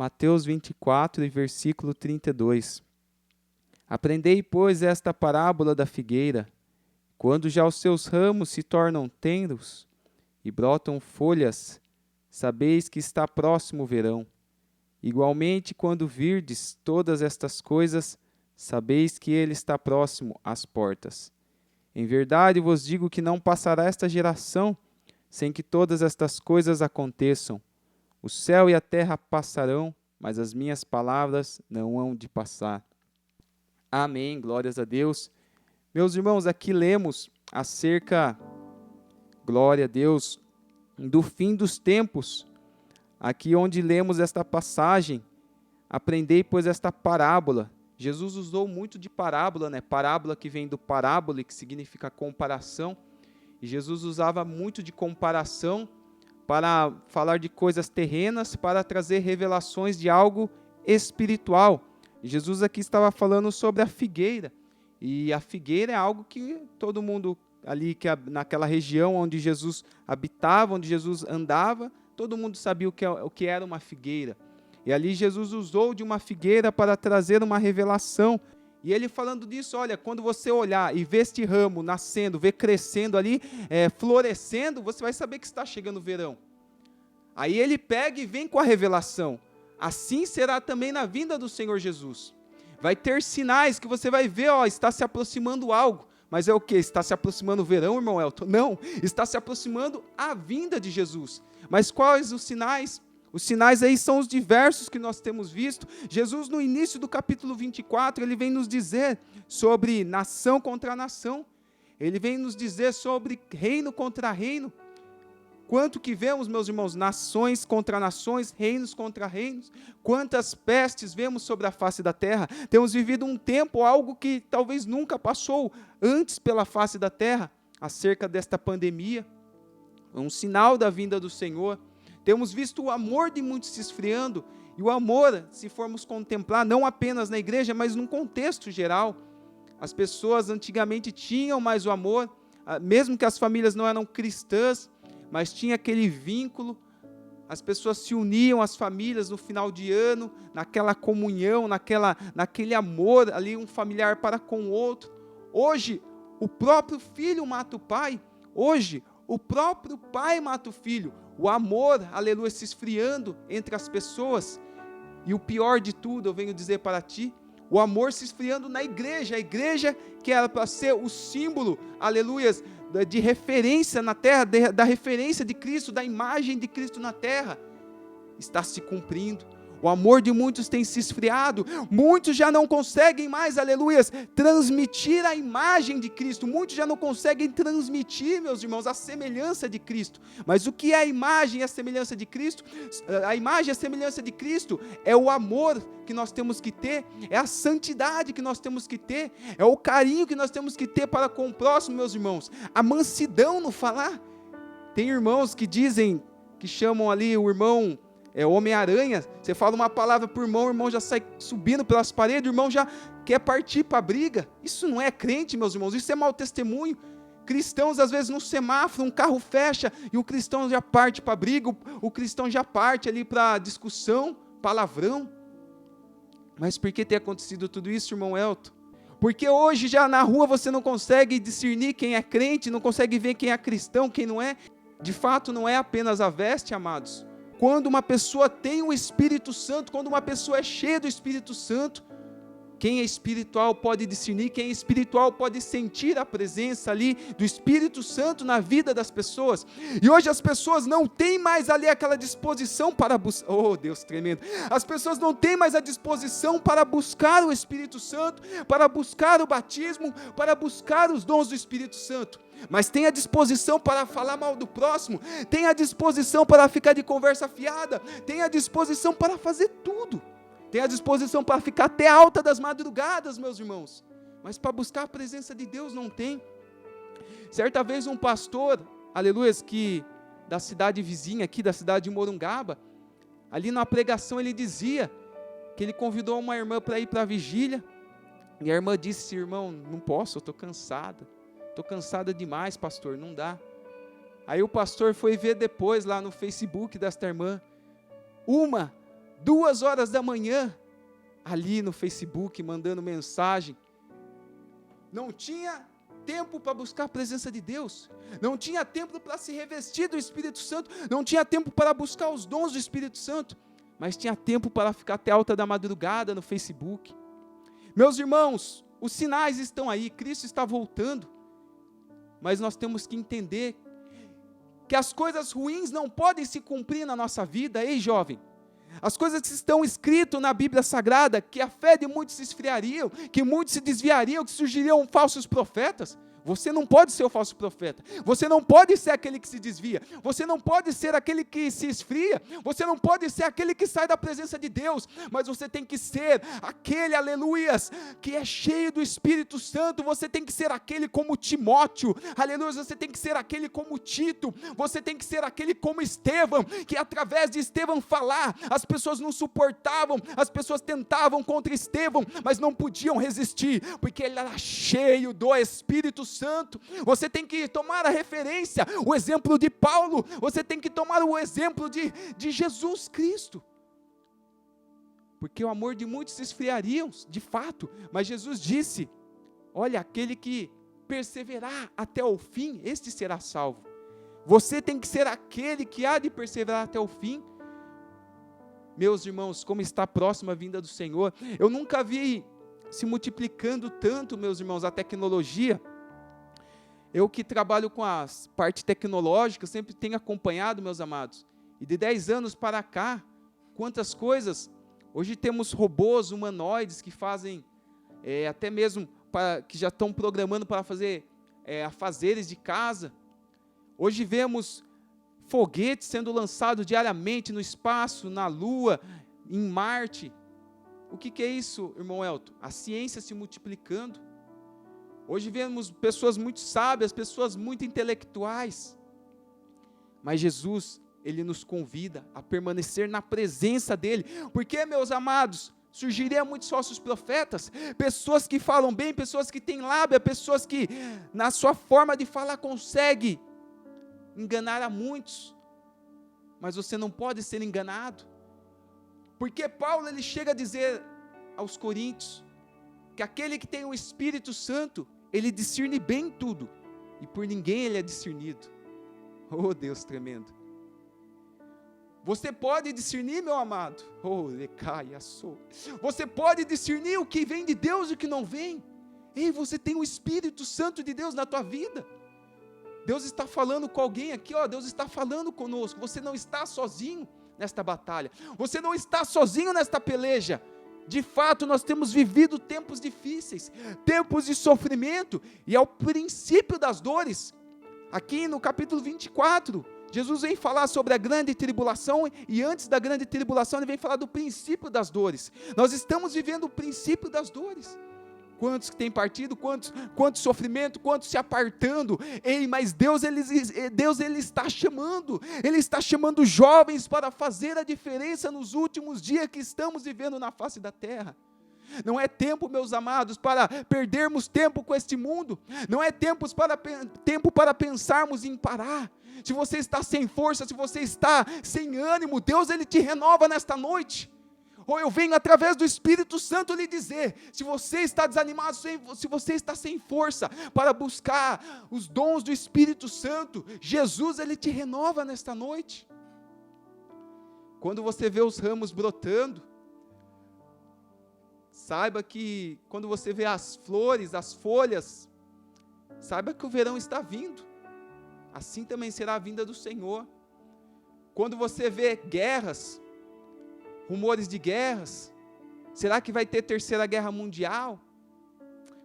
Mateus 24, versículo 32. Aprendei, pois, esta parábola da figueira. Quando já os seus ramos se tornam tenros e brotam folhas, sabeis que está próximo o verão. Igualmente, quando virdes todas estas coisas, sabeis que ele está próximo às portas. Em verdade vos digo que não passará esta geração sem que todas estas coisas aconteçam. O céu e a terra passarão, mas as minhas palavras não hão de passar. Amém, glórias a Deus. Meus irmãos, aqui lemos acerca, glória a Deus, do fim dos tempos. Aqui onde lemos esta passagem, aprendei, pois, esta parábola. Jesus usou muito de parábola, né? Parábola que vem do parábola, que significa comparação. E Jesus usava muito de comparação para falar de coisas terrenas, para trazer revelações de algo espiritual. E Jesus aqui estava falando sobre a figueira. E a figueira é algo que todo mundo ali, naquela região onde Jesus habitava, onde Jesus andava, todo mundo sabia o que era uma figueira. E ali Jesus usou de uma figueira para trazer uma revelação. E ele falando disso, olha, quando você olhar e ver este ramo nascendo, ver crescendo ali, florescendo, você vai saber que está chegando o verão. Aí ele pega e vem com a revelação. Assim será também na vinda do Senhor Jesus. Vai ter sinais que você vai ver, está se aproximando algo. Mas é o que? Está se aproximando o verão, irmão Elton? Não, está se aproximando a vinda de Jesus. Mas quais os sinais? Os sinais aí são os diversos que nós temos visto. Jesus, no início do capítulo 24, ele vem nos dizer sobre nação contra nação. Ele vem nos dizer sobre reino contra reino. Quanto que vemos, meus irmãos, nações contra nações, reinos contra reinos. Quantas pestes vemos sobre a face da terra. Temos vivido um tempo, algo que talvez nunca passou antes pela face da terra, acerca desta pandemia. Um sinal da vinda do Senhor. Temos visto o amor de muitos se esfriando, e o amor, se formos contemplar, não apenas na igreja, mas num contexto geral. As pessoas antigamente tinham mais o amor, mesmo que as famílias não eram cristãs, mas tinha aquele vínculo, as pessoas se uniam, as famílias, no final de ano, naquela comunhão, naquele amor ali, um familiar para com o outro. Hoje, o próprio filho mata o pai, hoje, o próprio pai mata o filho, o amor, aleluia, se esfriando entre as pessoas. E o pior de tudo, eu venho dizer para ti, o amor se esfriando na igreja, a igreja que era para ser o símbolo, aleluia, de referência na terra, da referência de Cristo, da imagem de Cristo na terra, está se cumprindo. O amor de muitos tem se esfriado, muitos já não conseguem mais, aleluias, transmitir a imagem de Cristo, muitos já não conseguem transmitir, meus irmãos, a semelhança de Cristo. Mas o que é a imagem e a semelhança de Cristo? A imagem e a semelhança de Cristo é o amor que nós temos que ter, é a santidade que nós temos que ter, é o carinho que nós temos que ter para com o próximo, meus irmãos, a mansidão no falar. Tem irmãos que dizem, que chamam ali o irmão Homem-Aranha, você fala uma palavra para o irmão já sai subindo pelas paredes, o irmão já quer partir para a briga. Isso não é crente, meus irmãos, isso é mau testemunho. Cristãos, às vezes, no semáforo, um carro fecha e o cristão já parte para a briga, o cristão já parte ali para a discussão, palavrão. Mas por que tem acontecido tudo isso, irmão Elton? Porque hoje já na rua você não consegue discernir quem é crente, não consegue ver quem é cristão, quem não é. De fato, não é apenas a veste, amados. Quando uma pessoa tem o Espírito Santo, quando uma pessoa é cheia do Espírito Santo, quem é espiritual pode discernir, quem é espiritual pode sentir a presença ali do Espírito Santo na vida das pessoas. E hoje as pessoas não têm mais ali aquela disposição para buscar, oh Deus tremendo, as pessoas não têm mais a disposição para buscar o Espírito Santo, para buscar o batismo, para buscar os dons do Espírito Santo. Mas tem a disposição para falar mal do próximo, tem a disposição para ficar de conversa fiada, tem a disposição para fazer tudo, tem a disposição para ficar até alta das madrugadas, meus irmãos, mas para buscar a presença de Deus não tem. Certa vez um pastor, aleluia, que da cidade vizinha aqui, da cidade de Morungaba, ali na pregação ele dizia que ele convidou uma irmã para ir para a vigília, e a irmã disse: irmão, não posso, eu estou cansada demais, pastor, não dá. Aí o pastor foi ver depois lá no Facebook desta irmã, 1, 2h da manhã, ali no Facebook, mandando mensagem. Não tinha tempo para buscar a presença de Deus, não tinha tempo para se revestir do Espírito Santo, não tinha tempo para buscar os dons do Espírito Santo, mas tinha tempo para ficar até alta da madrugada no Facebook. Meus irmãos, os sinais estão aí, Cristo está voltando, mas nós temos que entender que as coisas ruins não podem se cumprir na nossa vida. Ei, jovem, as coisas que estão escritas na Bíblia Sagrada, que a fé de muitos se esfriaria, que muitos se desviariam, que surgiriam falsos profetas. Você não pode ser o falso profeta, você não pode ser aquele que se desvia, você não pode ser aquele que se esfria, você não pode ser aquele que sai da presença de Deus, mas você tem que ser aquele, aleluias, que é cheio do Espírito Santo. Você tem que ser aquele como Timóteo, aleluia, você tem que ser aquele como Tito, você tem que ser aquele como Estevão, que através de Estevão falar, as pessoas não suportavam, as pessoas tentavam contra Estevão, mas não podiam resistir, porque ele era cheio do Espírito Santo. Você tem que tomar a referência, o exemplo de Paulo, você tem que tomar o exemplo de Jesus Cristo, porque o amor de muitos se esfriaria, de fato, mas Jesus disse, olha, aquele que perseverar até o fim, este será salvo. Você tem que ser aquele que há de perseverar até o fim. Meus irmãos, como está próxima a vinda do Senhor, eu nunca vi se multiplicando tanto, meus irmãos, a tecnologia. Eu que trabalho com a parte tecnológica, sempre tenho acompanhado, meus amados, e de 10 anos para cá, quantas coisas, hoje temos robôs humanoides que fazem, até mesmo, que já estão programando para fazer afazeres de casa. Hoje vemos foguetes sendo lançados diariamente no espaço, na Lua, em Marte. O que é isso, irmão Elton? A ciência se multiplicando. Hoje vemos pessoas muito sábias, pessoas muito intelectuais, mas Jesus, Ele nos convida a permanecer na presença dEle, porque, meus amados, surgiriam muitos falsos profetas, pessoas que falam bem, pessoas que têm lábia, pessoas que, na sua forma de falar, conseguem enganar a muitos, mas você não pode ser enganado, porque Paulo, ele chega a dizer aos Coríntios, que aquele que tem o Espírito Santo, ele discerne bem tudo, e por ninguém ele é discernido. Oh, Deus tremendo. Você pode discernir, meu amado? Oh, você pode discernir o que vem de Deus e o que não vem. Ei, você tem o Espírito Santo de Deus na tua vida. Deus está falando com alguém aqui, ó, Deus está falando conosco. Você não está sozinho nesta batalha, você não está sozinho nesta peleja. De fato, nós temos vivido tempos difíceis, tempos de sofrimento, e é o princípio das dores. Aqui no capítulo 24, Jesus vem falar sobre a grande tribulação, e antes da grande tribulação, ele vem falar do princípio das dores. Nós estamos vivendo o princípio das dores. Quantos que têm partido, quanto sofrimento, quantos se apartando. Ei, mas Deus ele está chamando jovens para fazer a diferença nos últimos dias que estamos vivendo na face da terra. Não é tempo, meus amados, para perdermos tempo com este mundo, não é tempo para pensarmos em parar. Se você está sem força, se você está sem ânimo, Deus ele te renova nesta noite. Ou eu venho através do Espírito Santo lhe dizer, se você está desanimado, se você está sem força para buscar os dons do Espírito Santo, Jesus ele te renova nesta noite. Quando você vê os ramos brotando, saiba que quando você vê as flores, as folhas, saiba que o verão está vindo. Assim também será a vinda do Senhor. Quando você vê guerras, rumores de guerras, será que vai ter terceira guerra mundial?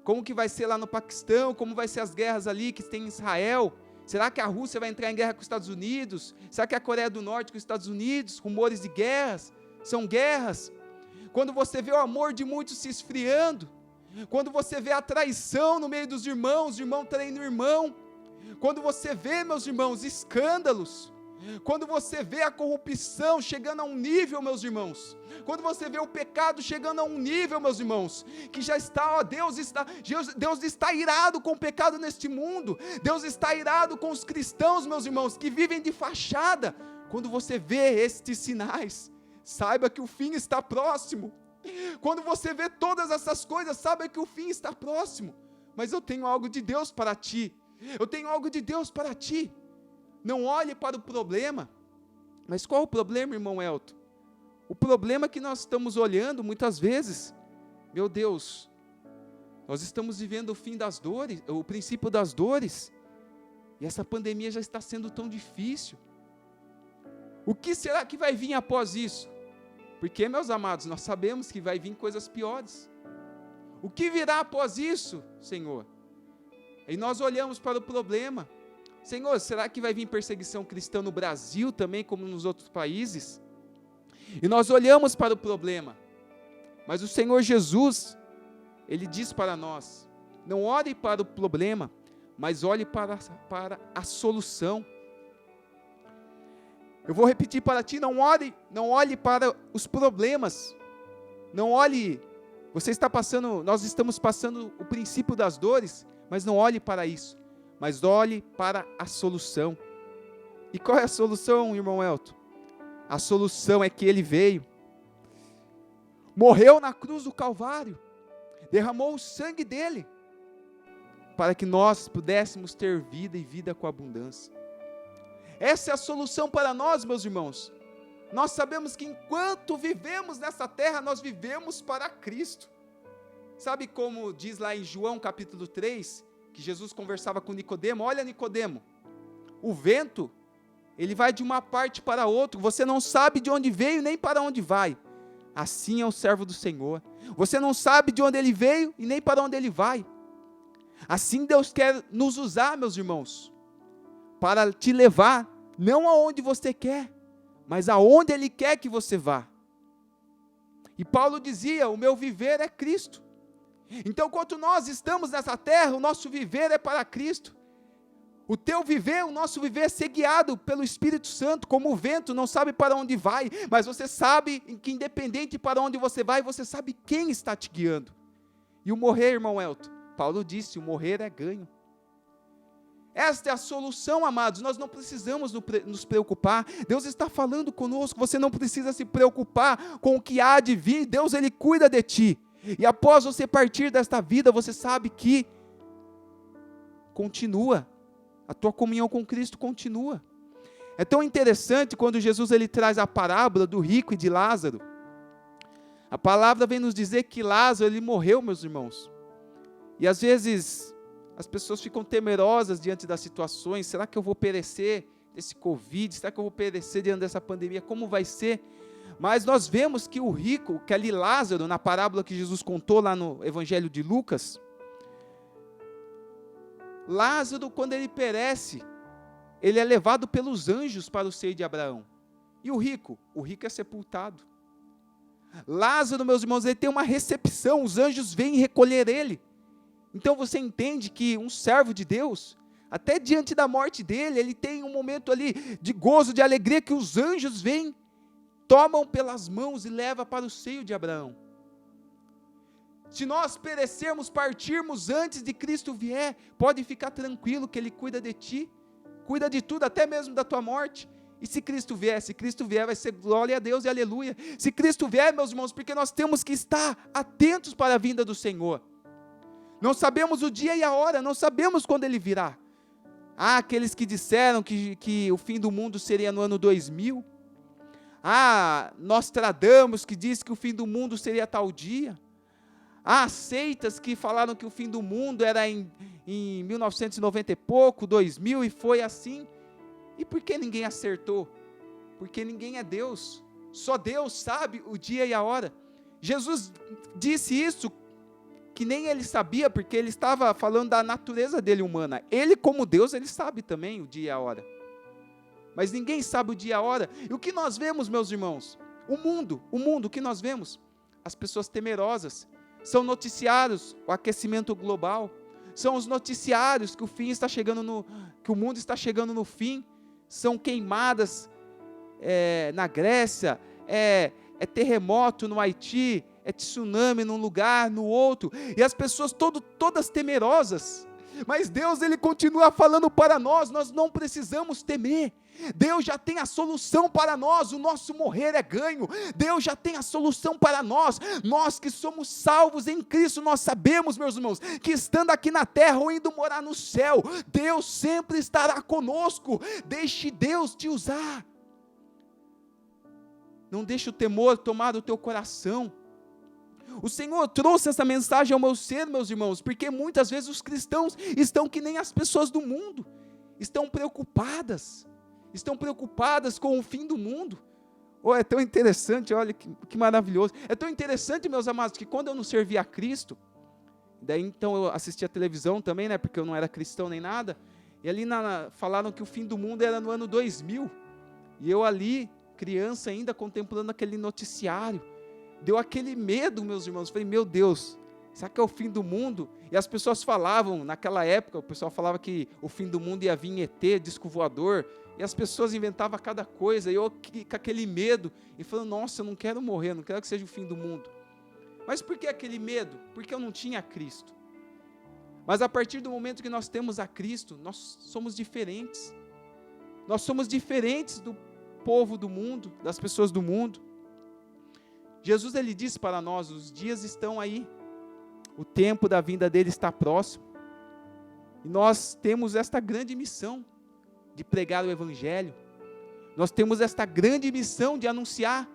Como que vai ser lá no Paquistão? Como vai ser as guerras ali que tem em Israel? Será que a Rússia vai entrar em guerra com os Estados Unidos? Será que a Coreia do Norte com os Estados Unidos? Rumores de guerras, são guerras. Quando você vê o amor de muitos se esfriando, quando você vê a traição no meio dos irmãos, irmão traindo irmão, quando você vê, meus irmãos, escândalos, quando você vê a corrupção chegando a um nível, meus irmãos, quando você vê o pecado chegando a um nível, meus irmãos, que já está, ó, Deus está irado com o pecado neste mundo, Deus está irado com os cristãos, meus irmãos, que vivem de fachada. Quando você vê estes sinais, saiba que o fim está próximo. Quando você vê todas essas coisas, saiba que o fim está próximo. Mas eu tenho algo de Deus para ti. Eu tenho algo de Deus para ti. Não olhe para o problema. Mas qual o problema, irmão Elton? O problema que nós estamos olhando muitas vezes, meu Deus, nós estamos vivendo o fim das dores, o princípio das dores, e essa pandemia já está sendo tão difícil. O que será que vai vir após isso? Porque, meus amados, nós sabemos que vai vir coisas piores. O que virá após isso, Senhor? E nós olhamos para o problema. Senhor, será que vai vir perseguição cristã no Brasil também, como nos outros países? E nós olhamos para o problema. Mas o Senhor Jesus, Ele diz para nós, não olhe para o problema, mas olhe para a solução. Eu vou repetir para ti, não olhe para os problemas, não olhe, nós estamos passando o princípio das dores, mas não olhe para isso, mas olhe para a solução. E qual é a solução, irmão Elton? A solução é que Ele veio, morreu na cruz do Calvário, derramou o sangue dEle, para que nós pudéssemos ter vida e vida com abundância. Essa é a solução para nós, meus irmãos. Nós sabemos que enquanto vivemos nessa terra, nós vivemos para Cristo. Sabe como diz lá em João capítulo 3, que Jesus conversava com Nicodemo? Olha, Nicodemo, o vento, ele vai de uma parte para outra, você não sabe de onde veio nem para onde vai. Assim é o servo do Senhor. Você não sabe de onde ele veio e nem para onde ele vai. Assim Deus quer nos usar, meus irmãos, para te levar, não aonde você quer, mas aonde Ele quer que você vá. E Paulo dizia, o meu viver é Cristo. Então, enquanto nós estamos nessa terra, o nosso viver é para Cristo. O teu viver, o nosso viver é ser guiado pelo Espírito Santo, como o vento, não sabe para onde vai, mas você sabe que independente para onde você vai, você sabe quem está te guiando. E o morrer, irmão Elton, Paulo disse, o morrer é ganho. Esta é a solução, amados, nós não precisamos nos preocupar, Deus está falando conosco, você não precisa se preocupar com o que há de vir, Deus Ele cuida de ti, e após você partir desta vida, você sabe que continua, a tua comunhão com Cristo continua. É tão interessante quando Jesus ele traz a parábola do rico e de Lázaro, a palavra vem nos dizer que Lázaro ele morreu, meus irmãos, e às vezes as pessoas ficam temerosas diante das situações, será que eu vou perecer desse Covid, será que eu vou perecer diante dessa pandemia, como vai ser? Mas nós vemos que o rico, que ali Lázaro, na parábola que Jesus contou lá no Evangelho de Lucas, Lázaro, quando ele perece, ele é levado pelos anjos para o seio de Abraão. E o rico? O rico é sepultado. Lázaro, meus irmãos, ele tem uma recepção, os anjos vêm recolher ele. Então você entende que um servo de Deus, até diante da morte dele, ele tem um momento ali de gozo, de alegria, que os anjos vêm, tomam pelas mãos e levam para o seio de Abraão. Se nós perecermos, partirmos antes de Cristo vier, pode ficar tranquilo que Ele cuida de ti, cuida de tudo, até mesmo da tua morte. E se Cristo vier, vai ser glória a Deus e aleluia. Se Cristo vier, meus irmãos, porque nós temos que estar atentos para a vinda do Senhor. Não sabemos o dia e a hora, não sabemos quando Ele virá. Há aqueles que disseram que o fim do mundo seria no ano 2000. Há Nostradamus que disse que o fim do mundo seria tal dia. Há seitas que falaram que o fim do mundo era em 1990 e pouco, 2000, e foi assim. E por que ninguém acertou? Porque ninguém é Deus. Só Deus sabe o dia e a hora. Jesus disse isso que nem ele sabia, porque ele estava falando da natureza dele humana. Ele, como Deus, ele sabe também o dia e a hora. Mas ninguém sabe o dia e a hora. E o que nós vemos, meus irmãos? O mundo, o que nós vemos? As pessoas temerosas. São noticiários, o aquecimento global. São os noticiários que o fim está chegando que o mundo está chegando no fim. São queimadas na Grécia, é terremoto no Haiti, é tsunami num lugar, no outro, e as pessoas todas temerosas, mas Deus ele continua falando para nós não precisamos temer, Deus já tem a solução para nós, o nosso morrer é ganho. Deus já tem a solução para nós. Nós que somos salvos em Cristo, nós sabemos, meus irmãos, que estando aqui na terra ou indo morar no céu, Deus sempre estará conosco. Deixe Deus te usar. Não deixe o temor tomar o teu coração. O Senhor trouxe essa mensagem ao meu ser, meus irmãos, porque muitas vezes os cristãos estão que nem as pessoas do mundo, estão preocupadas com o fim do mundo. É tão interessante, olha que maravilhoso, é tão interessante, meus amados, que quando eu não servia a Cristo, daí então eu assistia a televisão também, né, porque eu não era cristão nem nada, e ali falaram que o fim do mundo era no ano 2000, e eu ali, criança ainda, contemplando aquele noticiário, deu aquele medo, meus irmãos, falei, meu Deus, será que é o fim do mundo? E as pessoas falavam, naquela época, o pessoal falava que o fim do mundo ia vir em ET, disco voador, e as pessoas inventavam cada coisa, e eu com aquele medo, e falando, nossa, eu não quero morrer, não quero que seja o fim do mundo. Mas por que aquele medo? Porque eu não tinha Cristo. Mas a partir do momento que nós temos a Cristo, nós somos diferentes. Nós somos diferentes do povo do mundo, das pessoas do mundo. Jesus, ele disse para nós, os dias estão aí, o tempo da vinda dele está próximo, e nós temos esta grande missão de pregar o Evangelho, nós temos esta grande missão de anunciar,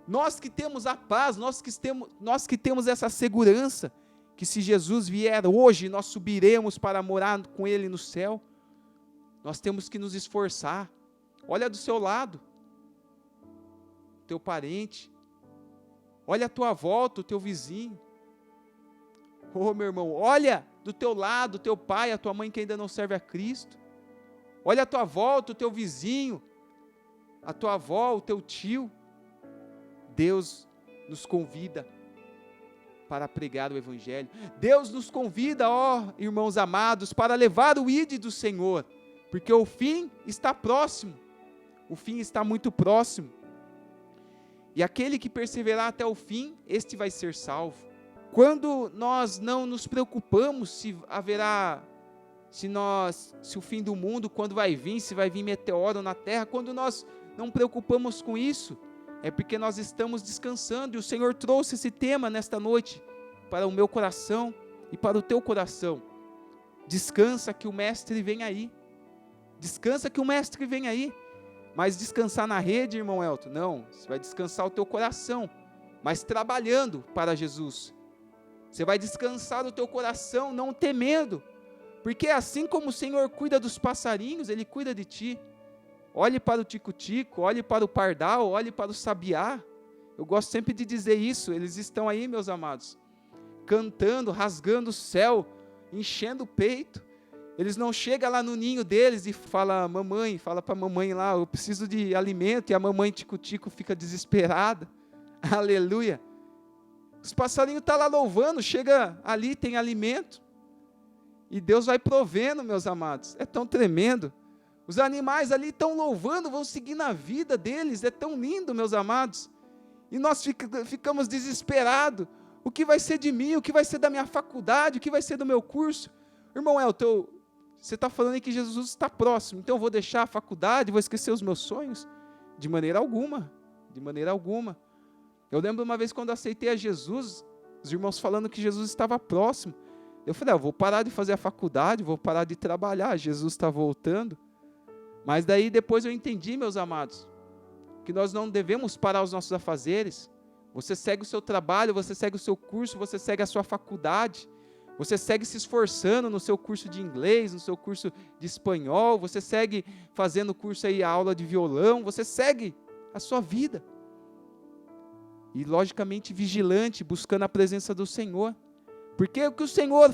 nós que temos a paz, nós que temos essa segurança, que se Jesus vier hoje, nós subiremos para morar com ele no céu, nós temos que nos esforçar. Olha do seu lado, teu parente, olha a tua volta, o teu vizinho. Meu irmão, olha do teu lado, o teu pai, a tua mãe que ainda não serve a Cristo. Olha a tua volta, o teu vizinho, a tua avó, o teu tio. Deus nos convida para pregar o Evangelho. Deus nos convida, irmãos amados, para levar o ide do Senhor, porque o fim está próximo. O fim está muito próximo. E aquele que perseverar até o fim, este vai ser salvo. Quando nós não nos preocupamos se o fim do mundo, quando vai vir, se vai vir meteoro na terra, quando nós não preocupamos com isso, é porque nós estamos descansando, e o Senhor trouxe esse tema nesta noite, para o meu coração e para o teu coração. Descansa que o Mestre vem aí. Descansa que o Mestre vem aí. Mas descansar na rede, irmão Elton, não, você vai descansar o teu coração, mas trabalhando para Jesus. Você vai descansar o teu coração, não ter medo, porque assim como o Senhor cuida dos passarinhos, Ele cuida de ti. Olhe para o tico-tico, olhe para o pardal, olhe para o sabiá. Eu gosto sempre de dizer isso, eles estão aí, meus amados, cantando, rasgando o céu, enchendo o peito. Eles não chegam lá no ninho deles e fala para a mamãe lá, eu preciso de alimento, e a mamãe tico-tico fica desesperada. Aleluia. Os passarinhos estão lá louvando, chega ali, tem alimento, e Deus vai provendo, meus amados, é tão tremendo. Os animais ali estão louvando, vão seguir na vida deles, é tão lindo, meus amados, e nós ficamos desesperados, o que vai ser de mim, o que vai ser da minha faculdade, o que vai ser do meu curso? Irmão Elton, você está falando aí que Jesus está próximo, então eu vou deixar a faculdade, vou esquecer os meus sonhos? De maneira alguma, de maneira alguma. Eu lembro uma vez quando eu aceitei a Jesus, os irmãos falando que Jesus estava próximo, eu falei, eu vou parar de fazer a faculdade, vou parar de trabalhar, Jesus está voltando. Mas daí depois eu entendi, meus amados, que nós não devemos parar os nossos afazeres. Você segue o seu trabalho, você segue o seu curso, você segue a sua faculdade, você segue se esforçando no seu curso de inglês, no seu curso de espanhol, você segue fazendo curso aí, a aula de violão, você segue a sua vida. E logicamente vigilante, buscando a presença do Senhor. Porque o que o Senhor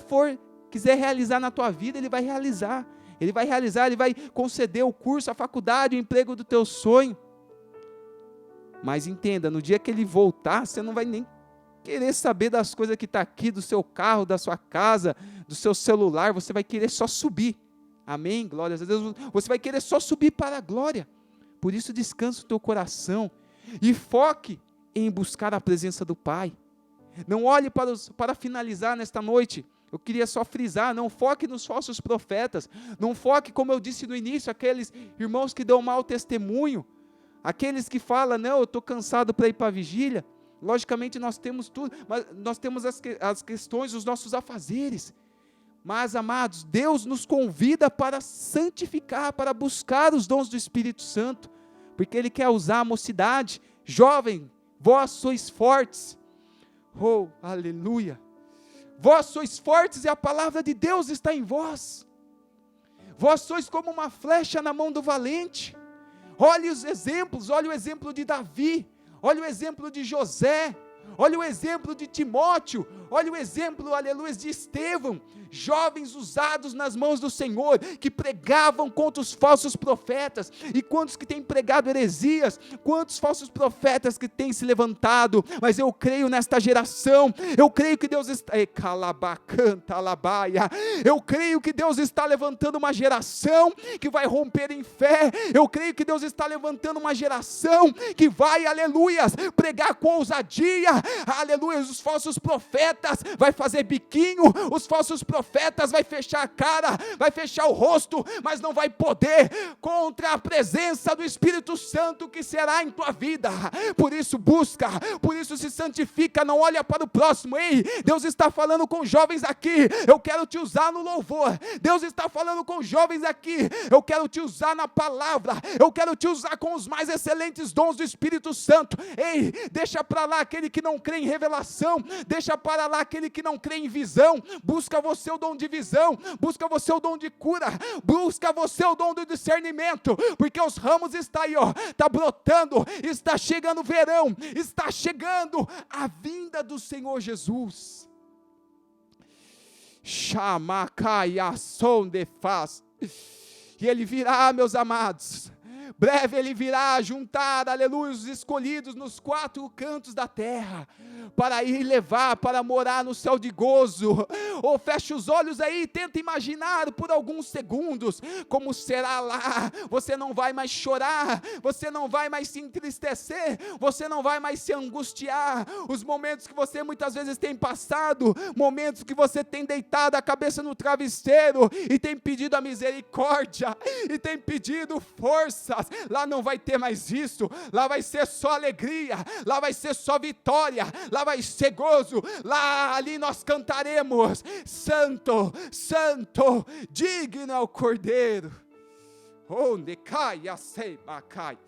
quiser realizar na tua vida, Ele vai realizar. Ele vai conceder o curso, a faculdade, o emprego do teu sonho. Mas entenda, no dia que Ele voltar, você não vai nem querer saber das coisas que está aqui, do seu carro, da sua casa, do seu celular, você vai querer só subir. Amém? Glórias a Deus. Você vai querer só subir para a glória. Por isso descansa o teu coração e foque em buscar a presença do Pai. Não olhe para finalizar nesta noite, Eu queria só frisar, não foque nos falsos profetas, não foque, como eu disse no início, aqueles irmãos que dão mau testemunho, aqueles que falam, não, eu estou cansado para ir para a vigília. Logicamente nós temos tudo, mas nós temos as questões, os nossos afazeres. Mas, amados, Deus nos convida para santificar, para buscar os dons do Espírito Santo, porque Ele quer usar a mocidade. Jovem, vós sois fortes. Oh, aleluia. Vós sois fortes e a palavra de Deus está em vós. Vós sois como uma flecha na mão do valente. Olhe os exemplos, olhe o exemplo de Davi, olhe o exemplo de José, olhe o exemplo de Timóteo, olhe o exemplo, aleluia, de Estevão, jovens usados nas mãos do Senhor, que pregavam contra os falsos profetas. E quantos que têm pregado heresias, quantos falsos profetas que têm se levantado, mas eu creio nesta geração, eu creio que Deus está, eu creio que Deus está levantando uma geração que vai romper em fé, eu creio que Deus está levantando uma geração que vai, aleluia, pregar com ousadia, aleluia, os falsos profetas vai fazer biquinho, os falsos profetas vai fechar a cara, vai fechar o rosto, mas não vai poder contra a presença do Espírito Santo que será em tua vida. Por isso busca, por isso se santifica, não olha para o próximo. Ei, Deus está falando com jovens aqui, eu quero te usar no louvor. Deus está falando com jovens aqui, eu quero te usar na palavra, eu quero te usar com os mais excelentes dons do Espírito Santo. Ei, deixa para lá aquele que não crê em revelação, deixa para lá aquele que não crê em visão, busca você o dom de visão, busca você o dom de cura, busca você o dom do discernimento, porque os ramos estão aí, está brotando, está chegando o verão, está chegando a vinda do Senhor Jesus. Chamacai som de faz, e Ele virá, meus amados, breve Ele virá juntar, aleluia, os escolhidos nos 4 cantos da terra, para ir levar, para morar no céu de gozo. Ou feche os olhos aí e tenta imaginar por alguns segundos, como será lá. Você não vai mais chorar, você não vai mais se entristecer, você não vai mais se angustiar. Os momentos que você muitas vezes tem passado, momentos que você tem deitado a cabeça no travesseiro, e tem pedido a misericórdia, e tem pedido forças, lá não vai ter mais isso, lá vai ser só alegria, lá vai ser só vitória, lá vai ser gozo, lá ali nós cantaremos, santo, santo, digno é o Cordeiro, onde cai a seiba cai,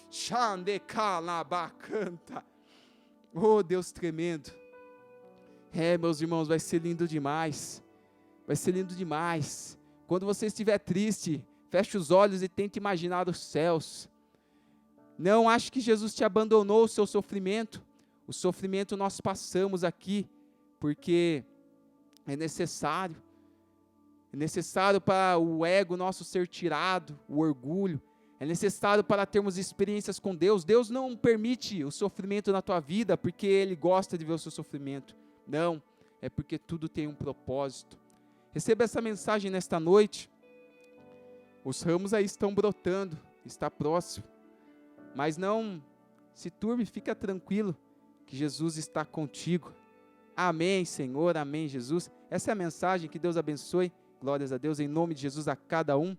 xande calabacanta, oh Deus tremendo, meus irmãos, vai ser lindo demais, vai ser lindo demais. Quando você estiver triste, feche os olhos e tente imaginar os céus. Não ache que Jesus te abandonou o seu sofrimento. O sofrimento nós passamos aqui, porque é necessário para o ego nosso ser tirado, o orgulho, é necessário para termos experiências com Deus. Deus não permite o sofrimento na tua vida, porque Ele gosta de ver o seu sofrimento. Não, é porque tudo tem um propósito. Receba essa mensagem nesta noite. Os ramos aí estão brotando, está próximo, mas não se turbe, fica tranquilo, que Jesus está contigo. Amém, Senhor, amém, Jesus. Essa é a mensagem, que Deus abençoe, glórias a Deus, em nome de Jesus a cada um.